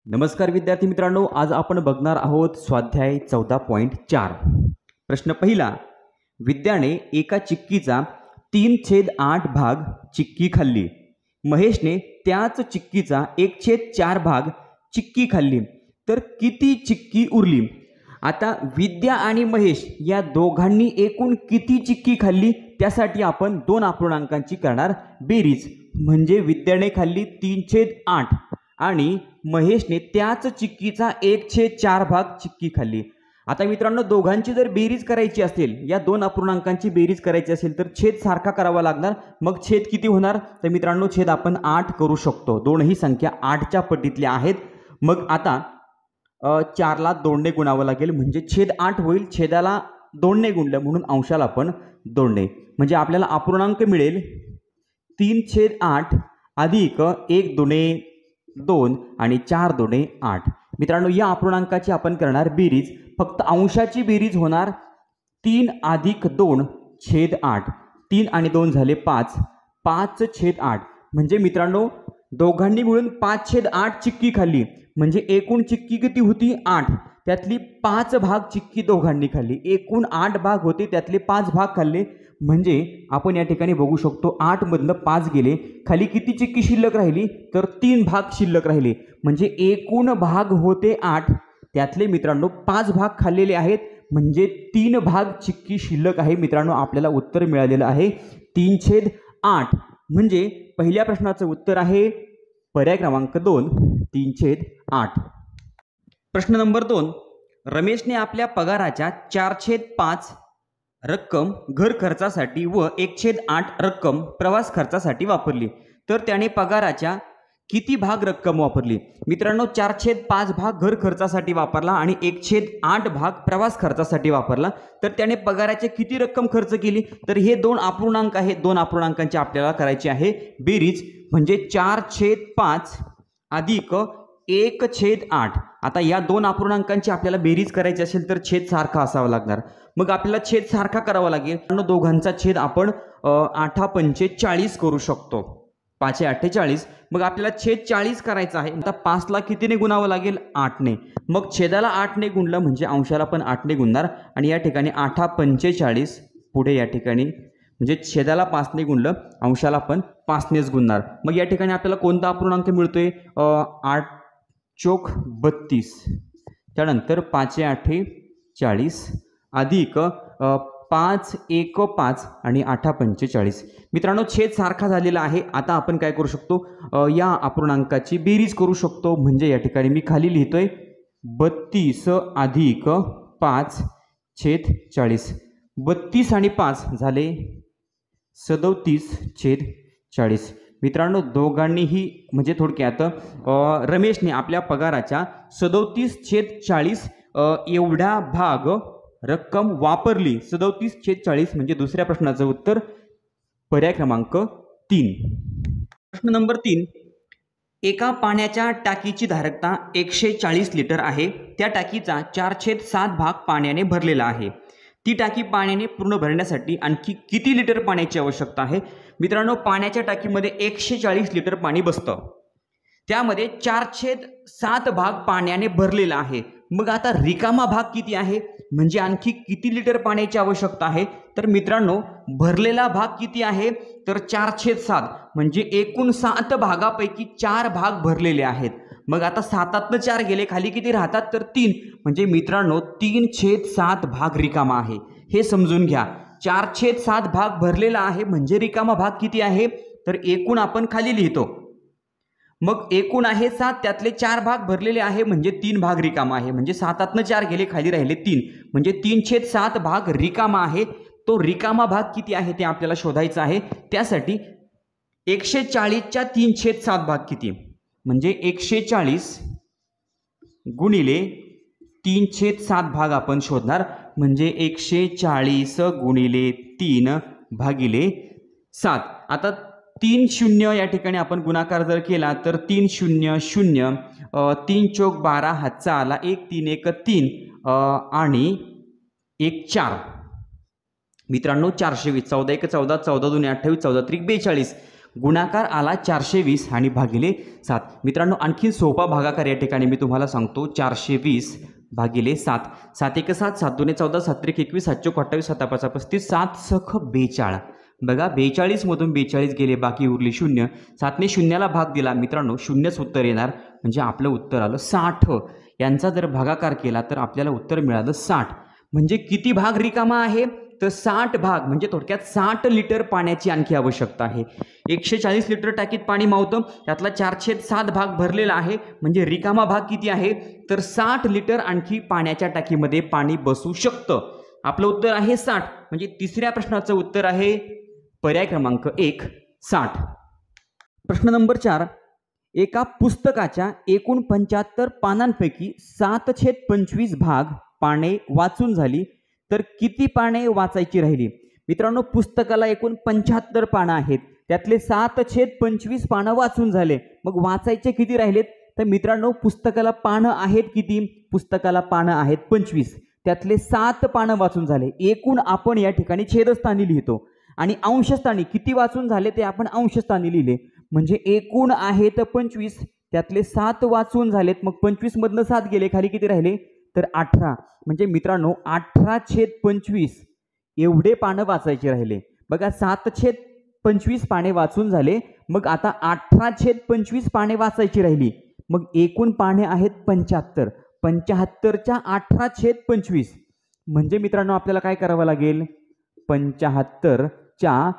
नमस्कार विद्यार्थी मित्रांनो, आज आपण बघणार आहोत स्वाध्याय 14.4. प्रश्न पहिला. विद्याने एका चिक्कीचा 3/8 भाग चिक्की खाल्ली. महेशने त्याच चिक्कीचा 1/4 भाग चिक्की खाल्ली, तर किती चिक्की उरली? आता विद्या आणि महेश या दोघांनी एकूण किती चिक्की खाल्ली त्यासाठी आपण दोन अपूर्णांकांची करणार बेरीज. म्हणजे विद्याने खाल्ली 3/8 आणि महेशने त्याच चिक्कीचा 1/4 भाग चिक्की खाल्ली. आता मित्रांनो, दोघांची जर बेरीज करायची असेल, या दोन अपूर्णांकांची बेरीज करायची असेल तर छेद सारखा करावा लागणार. मग छेद किती होणार? तर मित्रांनो, छेद आपण 8 करू शकतो. दोनही संख्या 8च्या पटीतल्या आहेत. मग आता 4ला 2ने गुणावं लागेल, म्हणजे छेद 8 होईल. छेदाला 2ने गुणलं म्हणून अंशाला आपण 2ने, म्हणजे आपल्याला अपूर्णांक मिळेल 3/8 अधिक 1×2 2 आणि 4×2 8. मित्रांनो, या अपूर्णांकाची आपण करणार बेरीज. फक्त अंशाची बेरीज होणार 3 अधिक 2/8. 3 आणि 2 झाले 5. 5/8 म्हणजे मित्रांनो दोघांनी मिळून 5/8 चिक्की खाल्ली. म्हणजे एकूण चिक्की किती होती? 8. त्यातली 5 भाग चिक्की दोघांनी खाल्ली. एकूण 8 भाग होते, त्यातले 5 भाग खाल्ले. म्हणजे आपण या ठिकाणी बघू शकतो 8 मधनं 5 गेले. खाली किती चिक्की शिल्लक राहिली? तर 3 भाग शिल्लक राहिले. म्हणजे एकूण भाग होते 8, त्यातले मित्रांनो 5 भाग खाल्लेले आहेत. म्हणजे 3 भाग चिक्की शिल्लक आहे. मित्रांनो, आपल्याला उत्तर मिळालेलं आहे 3/8. म्हणजे पहिल्या प्रश्नाचं उत्तर आहे पर्याय क्रमांक 2, 3/8. प्रश्न नंबर 2. रमेशने आपल्या पगाराच्या 4/5 रक्कम घर खर्चासाठी व 1/8 रक्कम प्रवास खर्चासाठी वापरली, तर त्याने पगाराच्या किती भाग रक्कम वापरली? मित्रांनो, 4/5 भाग घर खर्चासाठी वापरला आणि 1/8 भाग प्रवास खर्चासाठी वापरला, तर त्याने पगाराची किती रक्कम खर्च केली? तर हे दोन अपूर्णांक आहेत. दोन अपूर्णांकांची आपल्याला करायची आहे बेरीज. म्हणजे 4/5 अधिक 1/8. आता या दोन अपूर्णांकांची आपल्याला बेरीज करायची असेल तर छेद सारखा असावा लागणार. मग आपल्याला छेद सारखा करावा लागेल. दोघांचा छेद आपण 8×5 40 करू शकतो. 5×8 = 40. मग आपल्याला छेद 40 करायचा आहे. आता 5ला कितीने गुणावं लागेल? 8ने. मग छेदाला 8ने गुणलं म्हणजे अंशाला पण 8ने गुणणार. आणि या ठिकाणी 8×5 40 पुढे या ठिकाणी म्हणजे छेदाला 5ने गुणलं, अंशाला पण 5नेच गुणणार. मग या ठिकाणी आपल्याला कोणता अपूर्णांक मिळतोय? 8×4 32. त्यानंतर 5×8 40 अधिक 5×1 5 आणि 8×5 40. मित्रांनो, छेद सारखा झालेला आहे. आता आपण काय करू शकतो? या अपूर्णांकाची बेरीज करू शकतो. म्हणजे या ठिकाणी मी खाली लिहितोय 32 अधिक 5/40. 32 आणि 5 झाले 37/40. मित्रांनो, दोघांनीही म्हणजे थोडक्यात रमेशने आपल्या पगाराच्या 37/40 एवढा भाग रक्कम वापरली. 37/40 म्हणजे दुसऱ्या प्रश्नाचं उत्तर पर्याय क्रमांक 3. प्रश्न नंबर 3. एका पाण्याच्या टाकीची धारकता 140 लिटर आहे. त्या टाकीचा 4/7 भाग पाण्याने भरलेला आहे. ती टाकी पाण्याने पूर्ण भरण्यासाठी आणखी किती लिटर पाण्याची आवश्यकता आहे? मित्रांनो, पाण्याच्या टाकीमध्ये 140 लिटर पाणी बसतं. त्यामध्ये 4/7 भाग पाण्याने भरलेला आहे. मग आता रिकामा भाग किती आहे? म्हणजे आणखी किती लिटर पाण्याची आवश्यकता आहे? तर मित्रांनो, भरलेला भाग किती आहे? तर 4/7. म्हणजे एकूण 7 भागापैकी 4 भाग भरलेले आहेत. मग आता 7तनं 4 गेले, खाली किती राहतात? तर 3. म्हणजे मित्रांनो 3/7 भाग रिकामा आहे. हे समजून घ्या. 4/7 भाग भरलेला आहे म्हणजे रिकामा भाग किती आहे? तर एकूण आपण खाली लिहितो. मग एकूण आहे 7, त्यातले 4 भाग भरलेले आहे म्हणजे 3 भाग रिकामा आहे. म्हणजे 7तनं 4 गेले, खाली राहिले 3. म्हणजे 3/7 भाग रिकामा आहे. तो रिकामा भाग किती आहे ते आपल्याला शोधायचा आहे. त्यासाठी 140च्या 3/7 भाग किती? म्हणजे 140 गुणिले 3/7 भाग आपण शोधणार. म्हणजे 140 गुणिले 3 भागिले 7. आता 3 0 या ठिकाणी आपण गुणाकार जर केला तर 3 0 0, 3×4 12 हातचा आला, 1 3 1 3 आणि 1 4. मित्रांनो 420. 14 1 14, 14 2 28, 14 3 42. गुणाकार आला 420 आणि भागिले 7. मित्रांनो आणखी सोपा भागाकार या ठिकाणी मी तुम्हाला सांगतो. 420 भागिले 7. 7 1 7, 7 2 14, 7 3 21, 7 4 28, 7 5 35, 7 6 42. बघा 42 मधून 42 गेले, बाकी उरली 0. 7ने 0ला भाग दिला मित्रांनो, 0च उत्तर येणार, म्हणजे आपलं उत्तर आलं 60. यांचा जर भागाकार केला तर आपल्याला उत्तर मिळालं 60. म्हणजे किती भाग रिकामा आहे तर 60 भाग, म्हणजे थोडक्यात 60 लिटर पाण्याची आणखी आवश्यकता आहे. 140 लिटर टाकीत पाणी मावतं, त्यातला 4/7 भाग भरलेला आहे, म्हणजे रिकामा भाग किती आहे तर 60 लिटर आणखी पाण्याच्या टाकीमध्ये पाणी बसू शकतं. आपलं उत्तर आहे 60. म्हणजे तिसऱ्या प्रश्नाचं उत्तर आहे पर्याय क्रमांक 1 60. प्रश्न नंबर 4. एका पुस्तकाच्या एकूण 75 पानांपैकी 7/25 भाग पाने वाचून झाली तर किती पाने वाचायची राहिली? मित्रांनो पुस्तकाला एकूण 75 पानं आहेत, त्यातले 7/25 पानं वाचून झाले, मग वाचायचे किती राहिलेत? तर मित्रांनो पुस्तकाला पानं आहेत किती? पुस्तकाला पानं आहेत 25, त्यातले 7 पानं वाचून झाले. एकूण आपण या ठिकाणी छेदस्थानी लिहितो आणि अंशस्थानी किती वाचून झाले ते आपण अंशस्थानी लिहिले, म्हणजे एकूण आहेत 25, त्यातले 7 वाचून झालेत, मग 25 मधनं 7 गेले, खाली किती राहिले तर 18. म्हणजे मित्रांनो 18/25 एवढे पानं वाचायचे राहिले. बघा 7/25 पाने वाचून झाले, मग आता 18/25 पाने वाचायची राहिली, मग एकूण पाने आहेत 75. 75च्या 18/25 म्हणजे मित्रांनो आपल्याला काय करावं लागेल? 75च्या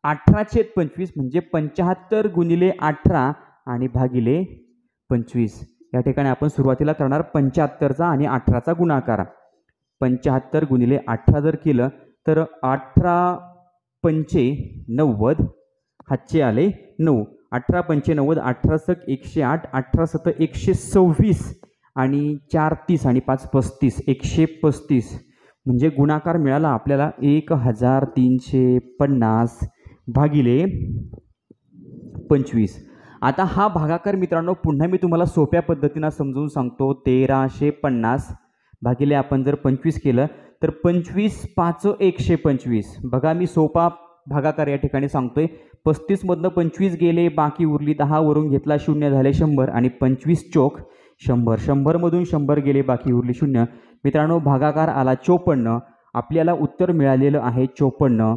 18/25 म्हणजे 75 गुणिले 18 आणि भागिले 25. या ठिकाणी आपण सुरुवातीला करणार 75चा आणि 18चा गुणाकार. 75 गुणिले 18 जर केलं तर 18 पंचे 90, हातचे आले 9. 18 पंचे 90, 18 सक 108, 18 सत 126 आणि 4 30 आणि 5 35, 135. म्हणजे गुणाकार मिळाला आपल्याला 1350 भागिले 25. आता हा भागाकार मित्रांनो पुन्हा मी तुम्हाला सोप्या पद्धतीने समजून सांगतो. 1350 भागिले आपण जर 25 केलं तर 25 5 125. बघा मी सोपा भागाकार या ठिकाणी सांगतोय. 35 मधनं 25 गेले, बाकी उरली 10 वरून घेतला 0 झाले 100 आणि 25 चोक 100. 100 मधून 100 गेले, बाकी उरली 0. मित्रांनो भागाकार आला 54. आपल्याला उत्तर मिळालेलं आहे 54.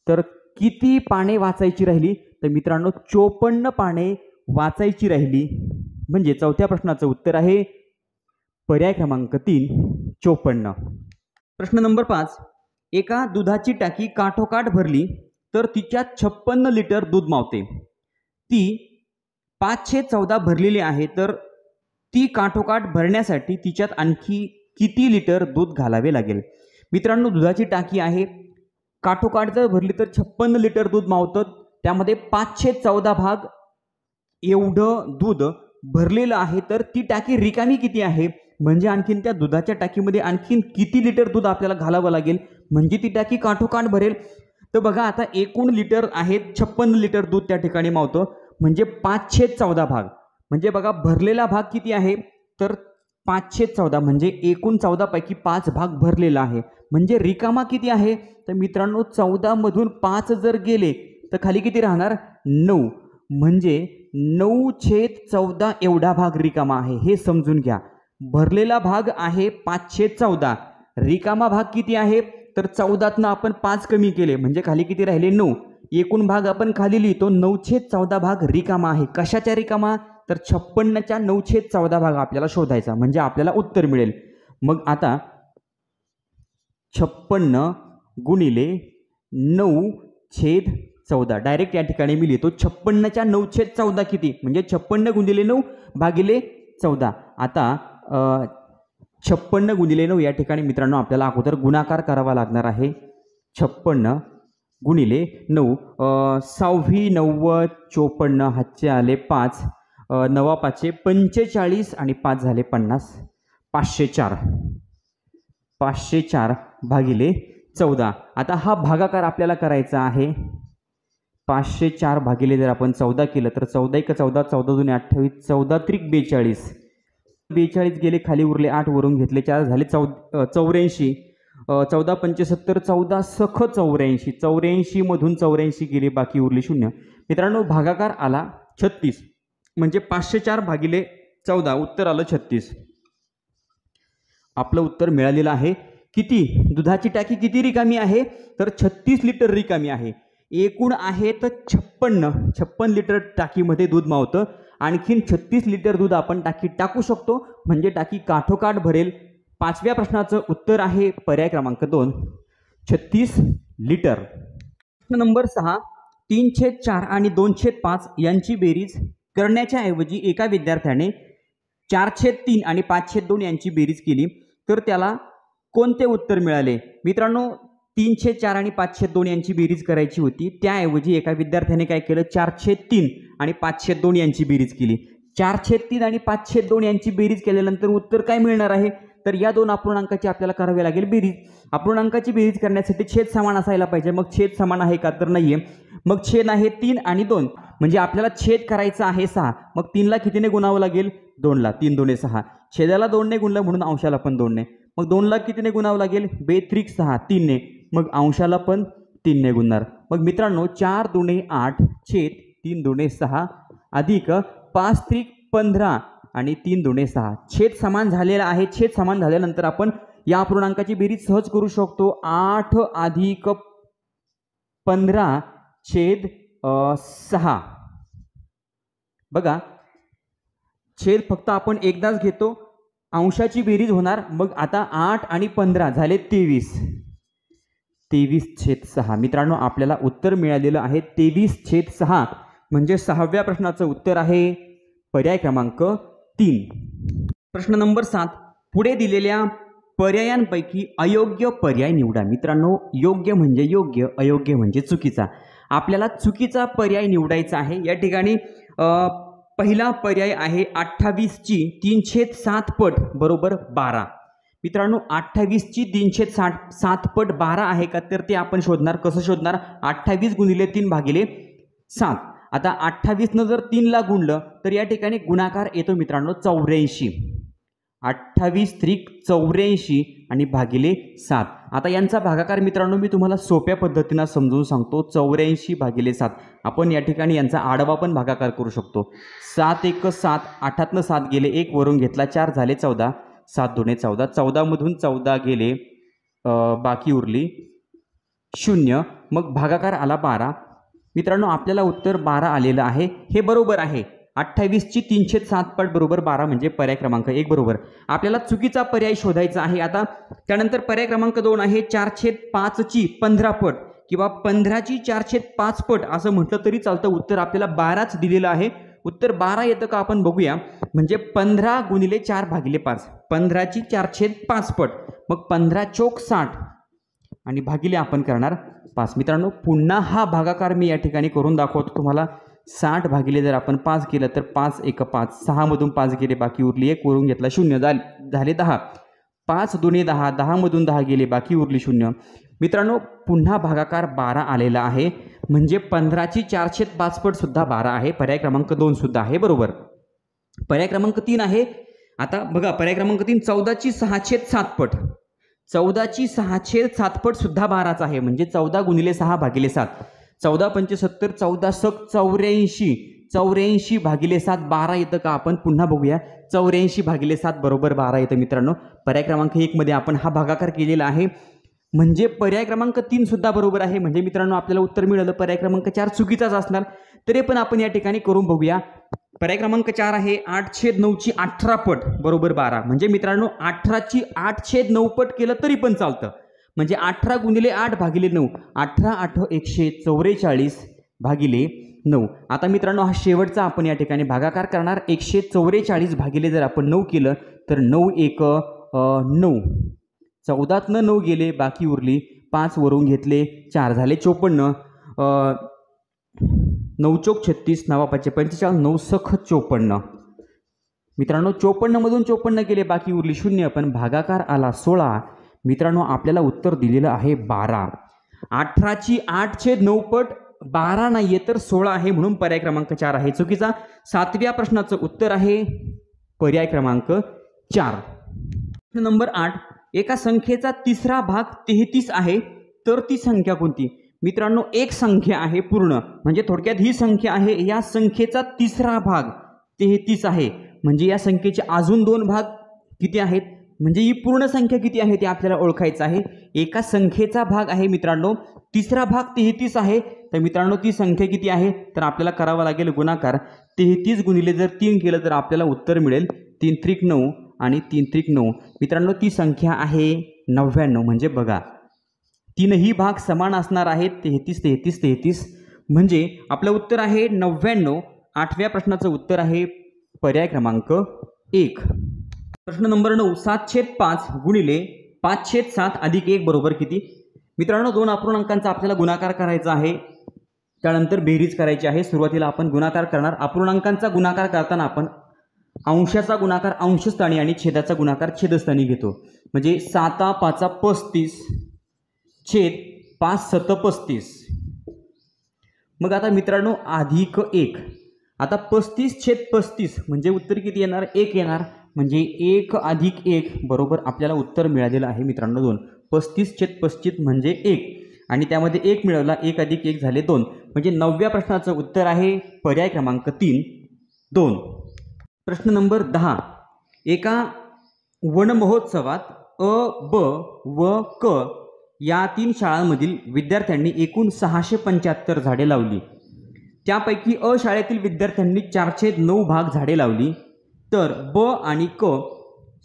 तर किती पाने वाचायची राहिली? तर मित्रांनो 54 पाने वाचायची राहिली, म्हणजे चौथ्या प्रश्नाचं उत्तर आहे पर्याय क्रमांक 3 54. प्रश्न नंबर 5. एका दुधाची टाकी काठोकाठ भरली तर तिच्यात 56 लिटर दूध मावते. ती 514 भरलेली आहे, तर ती काठोकाठ भरण्यासाठी तिच्यात आणखी किती लिटर दूध घालावे लागेल? मित्रांनो दुधाची टाकी आहे, काठोकाठ जर भरली तर 56 लिटर दूध मावतं, त्यामध्ये 514 भाग एवढं दूध भरलेलं आहे, तर ती टाकी रिकामी किती आहे? म्हणजे आणखीन त्या दुधाच्या टाकीमध्ये आणखीन किती लिटर दूध आपल्याला घालावं लागेल म्हणजे ती टाकी काठोकाठ भरेल? तर बघा आता एकूण लिटर आहेत 56 लिटर दूध त्या ठिकाणी मावतं, म्हणजे 514 भाग. म्हणजे बघा भरलेला भाग किती आहे तर 514, म्हणजे एकूण 14 पैकी 5 भाग भरलेला आहे, म्हणजे रिकामा किती आहे? तर मित्रांनो 14 मधून 5 जर गेले तर खाली किती राहणार 9, म्हणजे 9/14 एवढा भाग रिकामा आहे. हे समजून घ्या. भरलेला भाग आहे 514, रिकामा भाग किती आहे तर 14तनं आपण 5 कमी केले, म्हणजे खाली किती राहिले 9. एकूण भाग आपण खाली लिहितो, 9/14 भाग रिकामा आहे. कशाच्या रिकामा? तर 56च्या 9/14 भाग आपल्याला शोधायचा, म्हणजे आपल्याला उत्तर मिळेल. मग आता 56 गुणिले 9/14 डायरेक्ट या ठिकाणी मी लिहितो. 56च्या 9/14 किती? म्हणजे 56 गुणिले 9 भागिले 14. आता 56 गुणिले 9 या ठिकाणी मित्रांनो आपल्याला अगोदर गुणाकार करावा लागणार आहे. 56 गुणिले 9, 6 9 54, हातचे आले 5, 9 5 45 आणि 5 झाले 50. 504 504 भागिले 14. आता हा भागाकार आपल्याला करायचा आहे. 504 भागिले जर आपण 14 केलं तर 14 1 14, 14 2 28, 14 त्रिक 42. 42 गेले, खाली उरले 8, वरून घेतले 4 झाले 84. 14 पंचे 70, 14 सख 84, 84 मधून 84 गेले, बाकी उरली 0. मित्रांनो भागाकार आला 36, म्हणजे 504 भागिले 14, उत्तर आलं 36. आपलं उत्तर मिळालेलं आहे. किती? दुधाची टाकी किती रिकामी आहे? तर 36 लिटर रिकामी आहे. एकूण आहे तर 56 लिटर टाकीमध्ये दूध मावतं. आणखीन 36 लिटर दूध आपण टाकीत टाकू शकतो, म्हणजे टाकी काठोकाठ भरेल. 5व्या प्रश्नाचं उत्तर आहे पर्याय क्रमांक 2, 36 लिटर. प्रश्न नंबर 6, 3/4 आणि 2/5 यांची बेरीज करण्याच्या ऐवजी एका विद्यार्थ्याने 4/3 आणि 5/2 यांची बेरीज केली, तर त्याला कोणते उत्तर मिळाले? मित्रांनो 3/4 आणि 5/2 यांची बेरीज करायची होती, त्याऐवजी एका विद्यार्थ्याने काय केलं? 4/3 आणि 5/2 यांची बेरीज केली. 4/3 आणि 5/2 यांची बेरीज केल्यानंतर उत्तर काय मिळणार आहे? तर या दोन अपूर्णांकाची आपल्याला करावी लागेल बेरीज. अपूर्णांकाची बेरीज करण्यासाठी छेद समान असायला पाहिजे. मग छेद समान आहे का? तर नाहीये. मग छेद आहे 3 आणि 2, म्हणजे आपल्याला छेद करायचा आहे 6. मग 3ला कितीने गुणावं लागेल? 2ला. 3 2 6. छेदाला 2ने गुणलं म्हणून अंशाला पण 2ने. मग 2ला कितीने गुणावं लागेल? 2 6 3ने. मग अंशाला पण 3ने गुणणार. मग मित्रांनो 4 2 8 छेद 3 2 6 अधिक 5 3 15 आणि 3 2 6. छेद समान झालेला आहे. छेद समान झाल्यानंतर आपण या अपूर्णांकाची बेरीज सहज करू शकतो. 8 अधिक 15 छेद 6. बघा छेद फक्त आपण एकदाच घेतो, अंशाची बेरीज होणार. मग आता 8 आणि 15 झाले 23. 23/6. मित्रांनो आपल्याला उत्तर मिळालेलं आहे 23/6, म्हणजे 6व्या प्रश्नाचं उत्तर आहे पर्याय क्रमांक 3. प्रश्न नंबर 7, पुढे दिलेल्या पर्यायांपैकी अयोग्य पर्याय निवडा. मित्रांनो योग्य म्हणजे योग्य, अयोग्य म्हणजे चुकीचा. आपल्याला चुकीचा पर्याय निवडायचा आहे. या ठिकाणी पहिला पर्याय आहे 28ची 3/7 पट बरोबर 12. मित्रांनो 28ची 3/7 पट 12 आहे का? तर ते आपण शोधणार. कसं शोधणार? 28 गुणिले 3 भागिले 7. आता 28 जर 3ला गुणलं तर या ठिकाणी गुणाकार येतो मित्रांनो 84. 28 त्रिक 84 आणि भागिले 7. आता यांचा भागाकार मित्रांनो मी तुम्हाला सोप्या पद्धतीनं समजून सांगतो. 84 भागिले 7. आपण या ठिकाणी यांचा आडवा पण भागाकार करू शकतो. 7 1 7, 8तनं 7 गेले, 1 वरून घेतला 4 झाले 14, 7 2 14. 14 मधून 14 गेले, बाकी उरली 0. मग भागाकार आला 12. मित्रांनो आपल्याला उत्तर 12 आलेलं आहे. हे बरोबर आहे. 28ची 3/7 पट बरोबर 12, म्हणजे पर्याय क्रमांक 1 बरोबर. आपल्याला चुकीचा पर्याय शोधायचा आहे. आता त्यानंतर पर्याय क्रमांक 2 आहे 4/5ची 15 पट किंवा 15ची 4/5 पट असं म्हटलं तरी चालतं. उत्तर आपल्याला 12च दिलेलं आहे. उत्तर 12 येतं का आपण बघूया. म्हणजे 15 गुणिले 4 भागिले 5. 15ची 4/5 पट. मग 15 चौक 60 आणि भागिले आपण करणार 5. मित्रांनो पुन्हा हा भागाकार मी या ठिकाणी करून दाखवतो तुम्हाला. 60 भागिले जर आपण 5 केलं तर 5 1 5, 6 मधून 5 गेले, बाकी उरली 1, वरून घेतला 0, झाले 10. 5 2 10, 10 मधून 10 गेले, बाकी उरली 0. मित्रांनो पुन्हा भागाकार 12 आलेला आहे, म्हणजे 15ची 4/5 पट सुद्धा 12 आहे. पर्याय क्रमांक 2 सुद्धा आहे बरोबर. पर्याय क्रमांक 3 आहे. आता बघा पर्याय क्रमांक 3 14ची 6/7 पट. 14ची 6/7 पट सुद्धा 12च आहे, म्हणजे 14 गुणिले 6 भागिले 7. 14 पंचे 70, 14 सक 84, 84 भागिले 7 12 येतं का? आपण पुन्हा बघूया. 84 भागिले 7 बरोबर 12 येतं मित्रांनो. पर्याय क्रमांक 1 मध्ये आपण हा भागाकार केलेला आहे, म्हणजे पर्याय क्रमांक 3 सुद्धा बरोबर आहे. म्हणजे मित्रांनो आपल्याला उत्तर मिळालं. पर्याय क्रमांक 4 चुकीचाच असणार, तरी पण आपण या ठिकाणी करून बघूया. पर्याय क्रमांक 4 आहे 8/9ची 18 पट बरोबर 12. म्हणजे मित्रांनो 18ची 8/9 पट केलं तरी पण चालतं. म्हणजे 18 गुणिले 8 भागिले 9. 18 8 144 भागिले 9. आता मित्रांनो हा शेवटचा आपण या ठिकाणी भागाकार करणार. 144 भागिले जर आपण 9 केलं तर 9 1 9. 14तनं 9 गेले, बाकी उरली 5, वरून घेतले 4 झाले 54. 9 चौक 36, 9 5 45, 9 सख 54. मित्रांनो 54 मधून 54 गेले, बाकी उरली 0. पण भागाकार आला 16. मित्रांनो आपल्याला उत्तर दिलेलं आहे 12. 18ची 8/9 पट 12 नाहीये तर 16 आहे, म्हणून पर्याय क्रमांक 4 आहे चुकीचा. 7व्या प्रश्नाचं उत्तर आहे पर्याय क्रमांक 4. नंबर 8, एका संख्येचा तिसरा भाग 33 आहे तर ती संख्या कोणती? मित्रांनो, एक संख्या आहे पूर्ण, म्हणजे थोडक्यात ही संख्या आहे, या संख्येचा तिसरा भाग 33 आहे, म्हणजे या संख्येचे अजून दोन भाग किती आहेत, म्हणजे ही पूर्ण संख्या किती आहे ते आपल्याला ओळखायचं आहे. एका संख्येचा भाग आहे मित्रांनो, तिसरा भाग 33 आहे, तर मित्रांनो ती संख्या किती आहे, तर आपल्याला करावा लागेल गुणाकार. 33 गुणिले जर 3 केलं तर आपल्याला उत्तर मिळेल 3 त्रिक 9 आणि 3 त्रिक 9. मित्रांनो ती संख्या आहे 99. म्हणजे बघा तीनही भाग समान असणार आहेत, 33 33 33, म्हणजे आपलं उत्तर आहे 99. 8व्या प्रश्नाचं उत्तर आहे पर्याय क्रमांक 1. प्रश्न नंबर 9. 7/5 गुणिले 5/7 अधिक 1 बरोबर किती? मित्रांनो दोन अपूर्णांकांचा आपल्याला गुणाकार करायचा आहे, त्यानंतर बेरीज करायची आहे. सुरुवातीला आपण गुणाकार करणार. अपूर्णांकांचा गुणाकार करताना आपण अंशाचा गुणाकार अंशस्थानी आणि छेदाचा गुणाकार छेदस्थानी घेतो. म्हणजे 7×5 35 छेद 5×7 35. मग आता मित्रांनो अधिक 1. आता 35/35 म्हणजे उत्तर किती येणार? 1 येणार. म्हणजे 1 अधिक 1 बरोबर आपल्याला उत्तर मिळालेलं आहे मित्रांनो 2. 35/35 म्हणजे 1 आणि त्यामध्ये 1 मिळवला, 1 अधिक 1 झाले 2. म्हणजे 9व्या प्रश्नाचं उत्तर आहे पर्याय क्रमांक 3 2. प्रश्न नंबर 10. एका वन महोत्सवात अ, ब व क या 3 शाळांमधील विद्यार्थ्यांनी एकूण 675 झाडे लावली. त्यापैकी अ शाळेतील विद्यार्थ्यांनी 4/9 भाग झाडे लावली, तर ब आणि क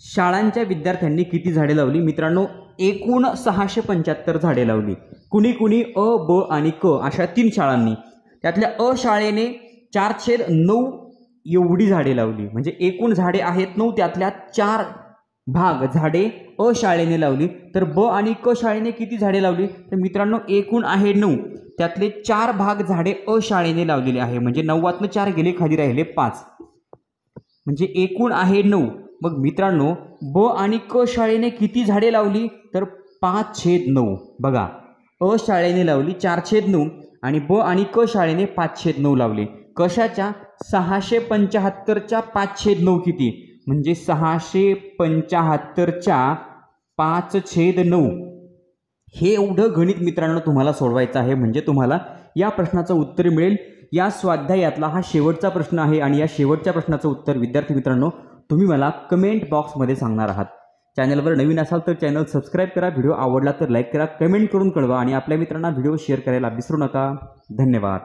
शाळांच्या विद्यार्थ्यांनी किती झाडे लावली? मित्रांनो एकूण 675 झाडे लावली. कुणी कुणी अ, ब आणि क अशा 3 शाळांनी. त्यातल्या अ शाळेने 4/9 एवढी झाडे लावली, म्हणजे एकूण झाडे आहेत 9, त्यातल्या 4 भाग झाडे अ शाळेने लावली. तर ब आणि क शाळेने किती झाडे लावली? तर मित्रांनो एकूण आहे 9, त्यातले 4 भाग झाडे अ शाळेने लावलेले आहे, म्हणजे 9वातनं 4 गेले, खाली राहिले 5, म्हणजे एकूण आहे 9. मग मित्रांनो ब आणि क शाळेने किती झाडे लावली? तर 5/9. बघा अ शाळेने लावली 4/9 आणि ब आणि क शाळेने 5/9 लावले. कशाच्या? 675च्या 5/9 किती? म्हणजे 675च्या 5/9. हे एवढं गणित मित्रांनो तुम्हाला सोडवायचं आहे, म्हणजे तुम्हाला या प्रश्नाचं उत्तर मिळेल. या स्वाध्यायातला हा शेवटचा प्रश्न आहे आणि या शेवटच्या प्रश्नाचं उत्तर विद्यार्थी मित्रांनो तुम्ही मला कमेंट बॉक्समध्ये सांगणार आहात. चॅनलवर नवीन असाल तर चॅनल सबस्क्राईब करा, व्हिडिओ आवडला तर लाईक करा, कमेंट करून कळवा आणि आपल्या मित्रांना व्हिडिओ शेअर करायला विसरू नका. धन्यवाद.